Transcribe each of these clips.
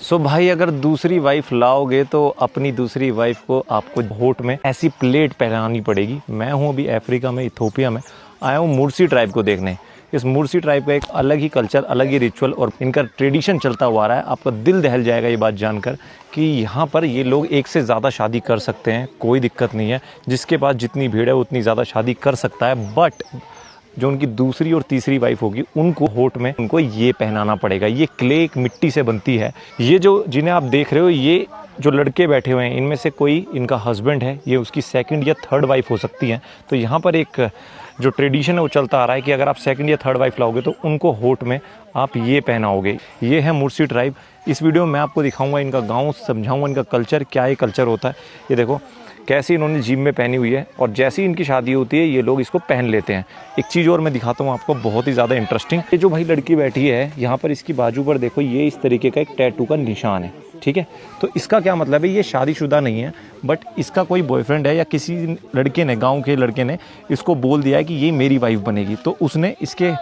सो भाई अगर दूसरी वाइफ लाओगे तो अपनी दूसरी वाइफ को आपको होठ में ऐसी प्लेट पहनानी पड़ेगी। मैं हूँ अभी अफ्रीका में, इथोपिया में आया हूँ मुर्सी ट्राइब को देखने। इस मुर्सी ट्राइब का एक अलग ही कल्चर, अलग ही रिचुअल और इनका ट्रेडिशन चलता हुआ आ रहा है। आपका दिल दहल जाएगा ये बात जानकर कि यहाँ पर ये लोग एक से ज़्यादा शादी कर सकते हैं, कोई दिक्कत नहीं है। जिसके पास जितनी भीड़ है उतनी ज़्यादा शादी कर सकता है। बट जो उनकी दूसरी और तीसरी वाइफ होगी उनको होठ में उनको ये पहनाना पड़ेगा। ये क्ले एक मिट्टी से बनती है। ये जो जिन्हें आप देख रहे हो, ये जो लड़के बैठे हुए हैं इनमें से कोई इनका हस्बैंड है, ये उसकी सेकंड या थर्ड वाइफ हो सकती है। तो यहाँ पर एक जो ट्रेडिशन है वो चलता आ रहा है कि अगर आप सेकंड या थर्ड वाइफ लाओगे तो उनको होठ में आप ये पहनाओगे। ये है मुर्सी ट्राइब। इस वीडियो में मैं आपको दिखाऊंगा इनका गाँव, समझाऊंगा इनका कल्चर क्या ये कल्चर होता है। ये देखो कैसे इन्होंने जिम में पहनी हुई है और जैसे ही इनकी शादी होती है ये लोग इसको पहन लेते हैं। एक चीज़ और मैं दिखाता हूँ आपको, बहुत ही ज़्यादा इंटरेस्टिंग। ये जो भाई लड़की बैठी है यहाँ पर, इसकी बाजू पर देखो ये इस तरीके का एक टैटू का निशान है, ठीक है। तो इसका क्या मतलब है, ये शादीशुदा नहीं है बट इसका कोई बॉयफ्रेंड है या किसी लड़के ने, गांव के लड़के ने इसको बोल दिया है कि ये मेरी वाइफ बनेगी। तो उसने इसके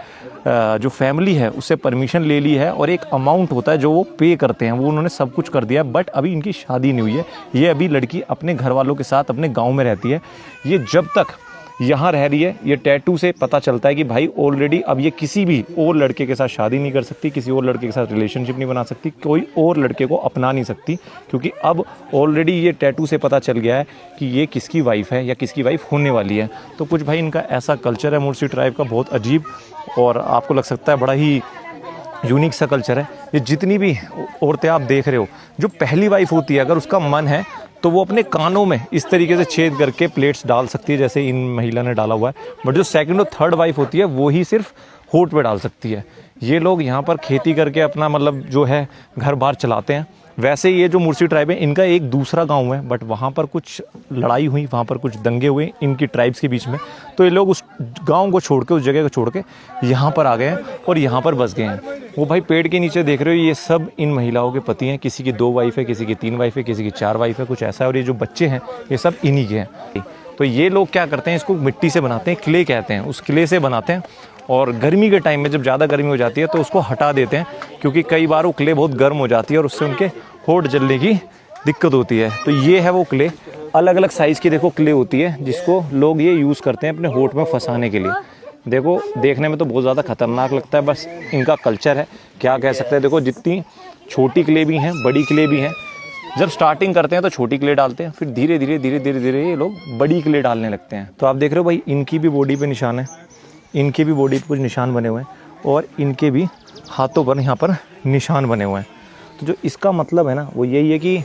जो फैमिली है उससे परमिशन ले ली है और एक अमाउंट होता है जो वो पे करते हैं, वो उन्होंने सब कुछ कर दिया है। बट अभी इनकी शादी नहीं हुई है। ये अभी लड़की अपने घर वालों के साथ अपने गाँव में रहती है। ये जब तक यहाँ रह रही है, ये टैटू से पता चलता है कि भाई ऑलरेडी अब ये किसी भी और लड़के के साथ शादी नहीं कर सकती, किसी और लड़के के साथ रिलेशनशिप नहीं बना सकती, कोई और लड़के को अपना नहीं सकती, क्योंकि अब ऑलरेडी ये टैटू से पता चल गया है कि ये किसकी वाइफ है या किसकी वाइफ होने वाली है। तो कुछ भाई इनका ऐसा कल्चर है मुर्सी ट्राइब का, बहुत अजीब, और आपको लग सकता है बड़ा ही यूनिक सा कल्चर है। ये जितनी भी औरतें आप देख रहे हो, जो पहली वाइफ होती है अगर उसका मन है तो वो अपने कानों में इस तरीके से छेद करके प्लेट्स डाल सकती है जैसे इन महिला ने डाला हुआ है। बट जो सेकंड और थर्ड वाइफ होती है वो ही सिर्फ होठ पे डाल सकती है। ये लोग यहाँ पर खेती करके अपना मतलब जो है घर बार चलाते हैं। वैसे ये जो मुर्सी ट्राइब है इनका एक दूसरा गांव है, बट वहाँ पर कुछ लड़ाई हुई, वहाँ पर कुछ दंगे हुए इनकी ट्राइब्स के बीच में। तो ये लोग उस गांव को छोड़ के, उस जगह को छोड़ के यहाँ पर आ गए हैं और यहाँ पर बस गए हैं। वो भाई पेड़ के नीचे देख रहे हो, ये सब इन महिलाओं के पति हैं। किसी की 2 वाइफ है, किसी की 3 वाइफ है, किसी की 4 वाइफ है, कुछ ऐसा है। और ये जो बच्चे हैं ये सब इन्हीं के हैं। तो ये लोग क्या करते हैं, इसको मिट्टी से बनाते हैं, क्ले कहते हैं, उस क्ले से बनाते हैं। और गर्मी के टाइम में जब ज़्यादा गर्मी हो जाती है तो उसको हटा देते हैं, क्योंकि कई बार वो क्ले बहुत गर्म हो जाती है और उससे उनके होठ जलने की दिक्कत होती है। तो ये है वो क्ले। अलग अलग साइज़ की देखो क्ले होती है जिसको लोग ये यूज़ करते हैं अपने होठ में फंसाने के लिए। देखो देखने में तो बहुत ज़्यादा खतरनाक लगता है, बस इनका कल्चर है, क्या कह सकते हैं। देखो जितनी छोटी क्ले भी हैं, बड़ी क्ले भी हैं। जब स्टार्टिंग करते हैं तो छोटी क्ले डालते हैं, फिर धीरे धीरे ये लोग बड़ी क्ले डालने लगते हैं। तो आप देख रहे हो भाई इनकी भी बॉडी पे निशान है, इनके भी बॉडी पे कुछ निशान बने हुए हैं और इनके भी हाथों पर यहाँ पर निशान बने हुए हैं। तो जो इसका मतलब है ना वो यही है कि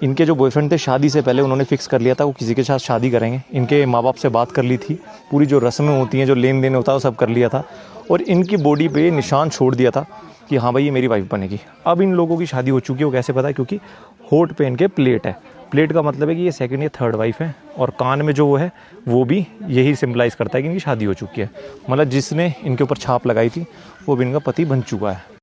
इनके जो बॉयफ्रेंड थे शादी से पहले उन्होंने फिक्स कर लिया था वो किसी के साथ शादी करेंगे। इनके माँ बाप से बात कर ली थी, पूरी जो रस्में होती हैं, जो लेन देन होता है वो सब कर लिया था और इनकी बॉडी पे निशान छोड़ दिया था कि हाँ भाई ये मेरी वाइफ बनेगी। अब इन लोगों की शादी हो चुकी है। वो कैसे पता है, क्योंकि होठ पे इनके प्लेट है। प्लेट का मतलब है कि ये सेकंड या थर्ड वाइफ है और कान में जो वो है वो भी यही सिंबलाइज़ करता है कि इनकी शादी हो चुकी है। मतलब जिसने इनके ऊपर छाप लगाई थी वो भी इनका पति बन चुका है।